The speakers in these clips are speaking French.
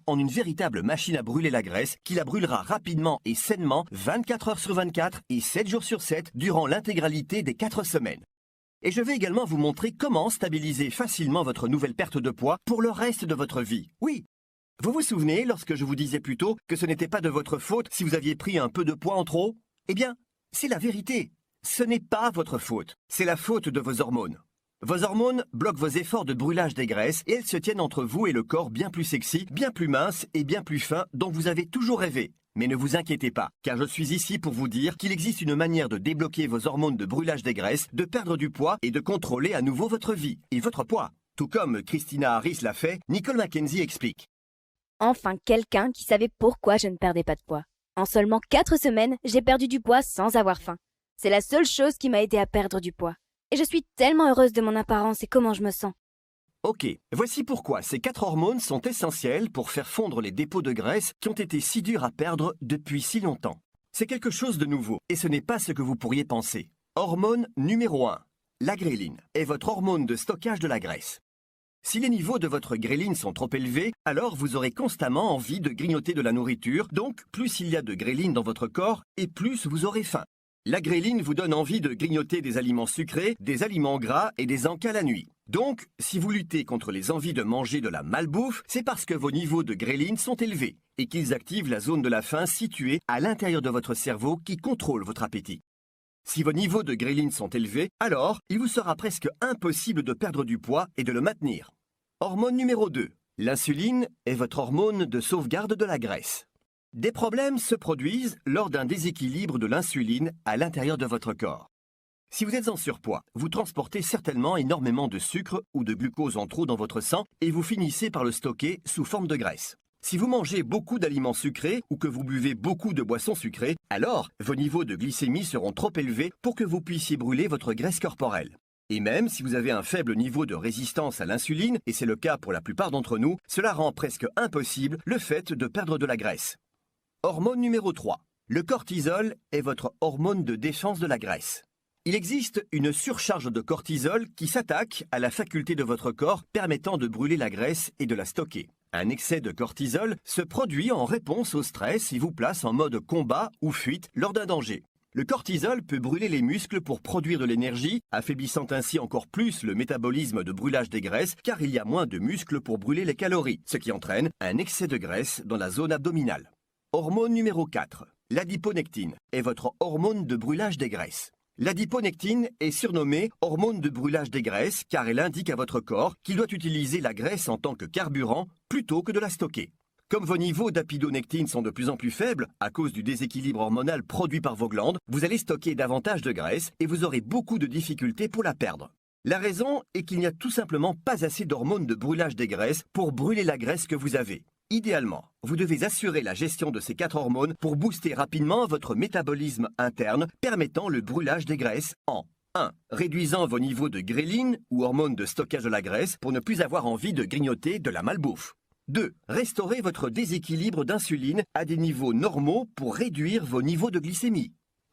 en une véritable machine à brûler la graisse qui la brûlera rapidement et sainement 24 heures sur 24 et 7 jours sur 7 durant l'intégralité des 4 semaines. Et je vais également vous montrer comment stabiliser facilement votre nouvelle perte de poids pour le reste de votre vie. Oui, vous vous souvenez lorsque je vous disais plus tôt que ce n'était pas de votre faute si vous aviez pris un peu de poids en trop? Eh bien, c'est la vérité. Ce n'est pas votre faute, c'est la faute de vos hormones. Vos hormones bloquent vos efforts de brûlage des graisses et elles se tiennent entre vous et le corps bien plus sexy, bien plus mince et bien plus fin dont vous avez toujours rêvé. Mais ne vous inquiétez pas, car je suis ici pour vous dire qu'il existe une manière de débloquer vos hormones de brûlage des graisses, de perdre du poids et de contrôler à nouveau votre vie et votre poids. Tout comme Christina Harris l'a fait, Nicole Mackenzie explique. Enfin, quelqu'un qui savait pourquoi je ne perdais pas de poids. En seulement 4 semaines, j'ai perdu du poids sans avoir faim. C'est la seule chose qui m'a aidé à perdre du poids. Et je suis tellement heureuse de mon apparence et comment je me sens. Ok, voici pourquoi ces 4 hormones sont essentielles pour faire fondre les dépôts de graisse qui ont été si durs à perdre depuis si longtemps. C'est quelque chose de nouveau, et ce n'est pas ce que vous pourriez penser. Hormone numéro 1, la gréline, est votre hormone de stockage de la graisse. Si les niveaux de votre gréline sont trop élevés, alors vous aurez constamment envie de grignoter de la nourriture, donc plus il y a de gréline dans votre corps, et plus vous aurez faim. La gréline vous donne envie de grignoter des aliments sucrés, des aliments gras et des encas la nuit. Donc, si vous luttez contre les envies de manger de la malbouffe, c'est parce que vos niveaux de gréline sont élevés et qu'ils activent la zone de la faim située à l'intérieur de votre cerveau qui contrôle votre appétit. Si vos niveaux de gréline sont élevés, alors il vous sera presque impossible de perdre du poids et de le maintenir. Hormone numéro 2. L'insuline est votre hormone de sauvegarde de la graisse. Des problèmes se produisent lors d'un déséquilibre de l'insuline à l'intérieur de votre corps. Si vous êtes en surpoids, vous transportez certainement énormément de sucre ou de glucose en trop dans votre sang et vous finissez par le stocker sous forme de graisse. Si vous mangez beaucoup d'aliments sucrés ou que vous buvez beaucoup de boissons sucrées, alors vos niveaux de glycémie seront trop élevés pour que vous puissiez brûler votre graisse corporelle. Et même si vous avez un faible niveau de résistance à l'insuline, et c'est le cas pour la plupart d'entre nous, cela rend presque impossible le fait de perdre de la graisse. Hormone numéro 3. Le cortisol est votre hormone de défense de la graisse. Il existe une surcharge de cortisol qui s'attaque à la faculté de votre corps permettant de brûler la graisse et de la stocker. Un excès de cortisol se produit en réponse au stress et vous place en mode combat ou fuite lors d'un danger. Le cortisol peut brûler les muscles pour produire de l'énergie, affaiblissant ainsi encore plus le métabolisme de brûlage des graisses car il y a moins de muscles pour brûler les calories, ce qui entraîne un excès de graisse dans la zone abdominale. Hormone numéro 4. L'adiponectine est votre hormone de brûlage des graisses. L'adiponectine est surnommée hormone de brûlage des graisses car elle indique à votre corps qu'il doit utiliser la graisse en tant que carburant plutôt que de la stocker. Comme vos niveaux d'apidonectine sont de plus en plus faibles à cause du déséquilibre hormonal produit par vos glandes, vous allez stocker davantage de graisse et vous aurez beaucoup de difficultés pour la perdre. La raison est qu'il n'y a tout simplement pas assez d'hormones de brûlage des graisses pour brûler la graisse que vous avez. Idéalement, vous devez assurer la gestion de ces 4 hormones pour booster rapidement votre métabolisme interne permettant le brûlage des graisses en 1. Réduisant vos niveaux de gréline ou hormone de stockage de la graisse pour ne plus avoir envie de grignoter de la malbouffe. 2. Restaurer votre déséquilibre d'insuline à des niveaux normaux pour réduire vos niveaux de glycémie.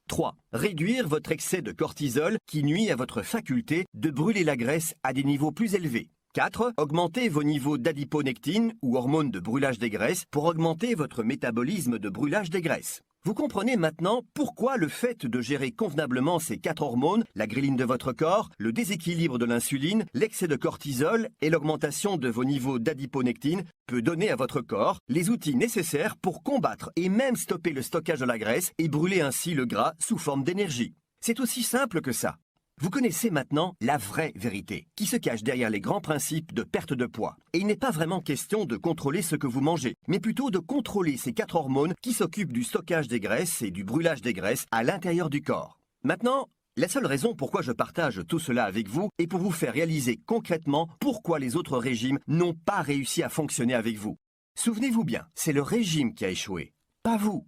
3. Réduire votre excès de cortisol qui nuit à votre faculté de brûler la graisse à des niveaux plus élevés. 4. Augmentez vos niveaux d'adiponectine ou hormone de brûlage des graisses pour augmenter votre métabolisme de brûlage des graisses. Vous comprenez maintenant pourquoi le fait de gérer convenablement ces 4 hormones, la gréline de votre corps, le déséquilibre de l'insuline, l'excès de cortisol et l'augmentation de vos niveaux d'adiponectine peut donner à votre corps les outils nécessaires pour combattre et même stopper le stockage de la graisse et brûler ainsi le gras sous forme d'énergie. C'est aussi simple que ça. Vous connaissez maintenant la vraie vérité, qui se cache derrière les grands principes de perte de poids. Et il n'est pas vraiment question de contrôler ce que vous mangez, mais plutôt de contrôler ces 4 hormones qui s'occupent du stockage des graisses et du brûlage des graisses à l'intérieur du corps. Maintenant, la seule raison pourquoi je partage tout cela avec vous est pour vous faire réaliser concrètement pourquoi les autres régimes n'ont pas réussi à fonctionner avec vous. Souvenez-vous bien, c'est le régime qui a échoué, pas vous.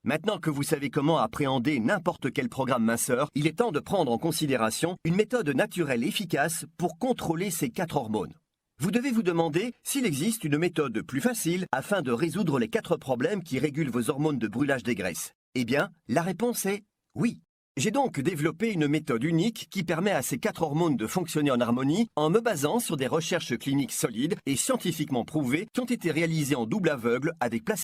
Maintenant que vous savez comment appréhender n'importe quel programme minceur, il est temps de prendre en considération une méthode naturelle efficace pour contrôler ces 4 hormones. Vous devez vous demander s'il existe une méthode plus facile afin de résoudre les 4 problèmes qui régulent vos hormones de brûlage des graisses. Eh bien, la réponse est oui. J'ai donc développé une méthode unique qui permet à ces 4 hormones de fonctionner en harmonie en me basant sur des recherches cliniques solides et scientifiquement prouvées qui ont été réalisées en double aveugle avec placebo.